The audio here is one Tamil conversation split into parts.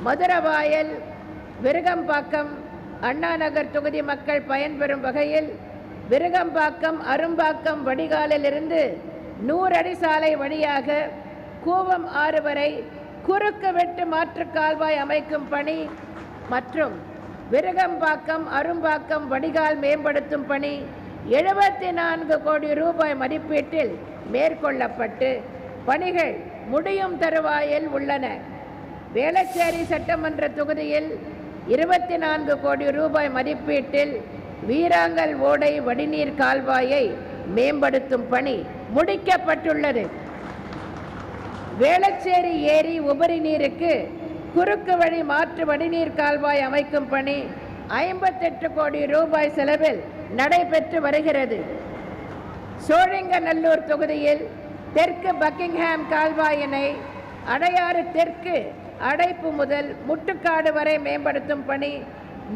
மதுரவாயல், விருகம்பாக்கம், அண்ணா நகர் தொகுதி மக்கள் பயன்பெறும் வகையில் விருகம்பாக்கம் அரும்பாக்கம் வடிகாலிலிருந்து 100 அடி சாலை வழியாக கூவம் ஆறு வரை குறுக்கு வெட்டு மாற்று கால்வாய் அமைக்கும் பணி மற்றும் விருகம்பாக்கம் அரும்பாக்கம் வடிகால் மேம்படுத்தும் பணி 74 கோடி ரூபாய் மதிப்பீட்டில் மேற்கொள்ளப்பட்டு பணிகள் முடியும் தருவாயில் உள்ளன. வேளச்சேரி சட்டமன்ற தொகுதியில் 24 கோடி ரூபாய் மதிப்பீட்டில் வீராங்கல் ஓடை வடிநீர் கால்வாயை மேம்படுத்தும் பணி முடிக்கப்பட்டுள்ளது. வேளச்சேரி ஏரி உபரி நீருக்கு குறுக்கு வழி மாற்று வடிநீர் கால்வாய் அமைக்கும் பணி 58 கோடி ரூபாய் செலவில் நடைபெற்று வருகிறது. சோழிங்கநல்லூர் தொகுதியில் தெற்கு பக்கிங்ஹாம் கால்வாயினை அடையாறு தெற்கு அடைப்பு முதல் முட்டுக்காடு வரை மேம்படுத்தும் பணி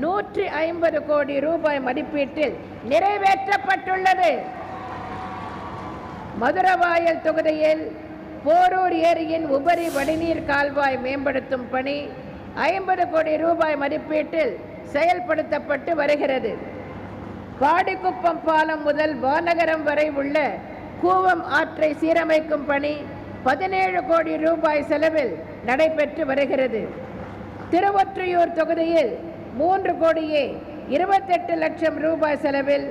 150 கோடி ரூபாய் மதிப்பீட்டில் நிறைவேற்றப்பட்டுள்ளது. மதுரவாயல் தொகுதியில் போரூர் ஏரியின் உபரி வடிநீர் கால்வாய் மேம்படுத்தும் பணி 50 கோடி ரூபாய் மதிப்பீட்டில் செயல்படுத்தப்பட்டு வருகிறது. பாடிக்குப்பம் பாலம் முதல் வானகரம் வரை உள்ள கூவம் ஆற்றை சீரமைக்கும் பணி 17 கோடி ரூபாய் செலவில் நடைபெற்று வருகிறது. திருவொற்றியூர் தொகுதியில் 3 கோடியே 28 லட்சம் ரூபாய் செலவில்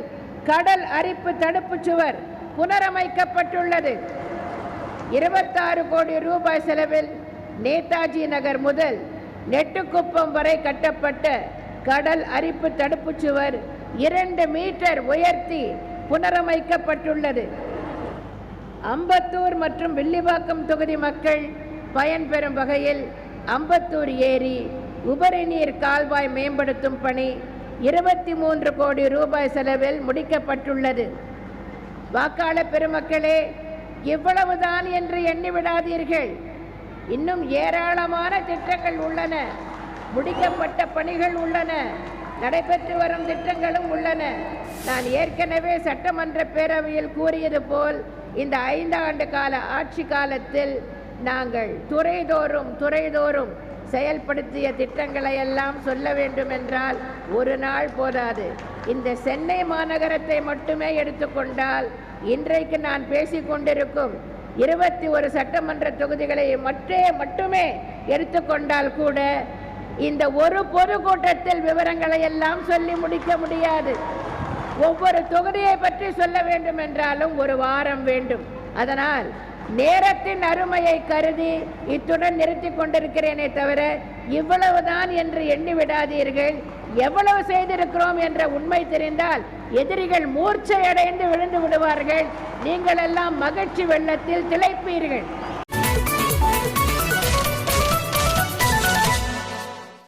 கடல் அரிப்பு தடுப்பு சுவர் புனரமைக்கப்பட்டுள்ளது. 26 கோடி ரூபாய் செலவில் நேதாஜி நகர் முதல் நெட்டுக்குப்பம் வரை கட்டப்பட்ட கடல் அரிப்பு தடுப்பு சுவர் 2 மீட்டர் உயர்த்தி புனரமைக்கப்பட்டுள்ளது. அம்பத்தூர் மற்றும் வில்லிவாக்கம் தொகுதி மக்கள் பயன்பெறும் வகையில் அம்பத்தூர் ஏரி உபரி நீர் கால்வாய் மேம்படுத்தும் பணி 23 கோடி ரூபாய் செலவில் முடிக்கப்பட்டுள்ளது. வாக்காளர் பெருமக்களே, இவ்வளவுதான் என்று எண்ணிவிடாதீர்கள். இன்னும் ஏராளமான திட்டங்கள் உள்ளன, முடிக்கப்பட்ட பணிகள் உள்ளன, நடைபெற்று வரும் திட்டங்களும் உள்ளன. நான் ஏற்கனவே சட்டமன்ற பேரவையில் கூறியது போல் இந்த 5 ஆண்டு கால ஆட்சி காலத்தில் நாங்கள் துறைதோறும் செயல்படுத்திய திட்டங்களை எல்லாம் சொல்ல வேண்டும் என்றால் ஒரு நாள் போதாது. இந்த சென்னை மாநகரத்தை மட்டுமே எடுத்துக்கொண்டால் இன்றைக்கு நான் பேசிக்கொண்டிருக்கும் 21 சட்டமன்ற தொகுதிகளை மட்டுமே எடுத்துக்கொண்டால் கூட இந்த ஒரு பொதுக்கூட்டத்தில் விவரங்களை எல்லாம் சொல்லி முடிக்க முடியாது. ஒவ்வொரு தொகுதியை பற்றி சொல்ல வேண்டும் என்றாலும் ஒரு வாரம் வேண்டும். அதனால் நேரத்தின் அருமையை கருதி இத்துடன் நிறுத்தி கொண்டிருக்கிறேனே தவிர இவ்வளவுதான் என்று எண்ணி விடாதீர்கள். எவ்வளவு செய்திருக்கிறோம் என்ற உண்மை தெரிந்தால் எதிரிகள் மூர்ச்சை அடைந்து விழுந்து விடுவார்கள். நீங்கள் எல்லாம் மகிழ்ச்சி வெள்ளத்தில் திளைப்பீர்கள்.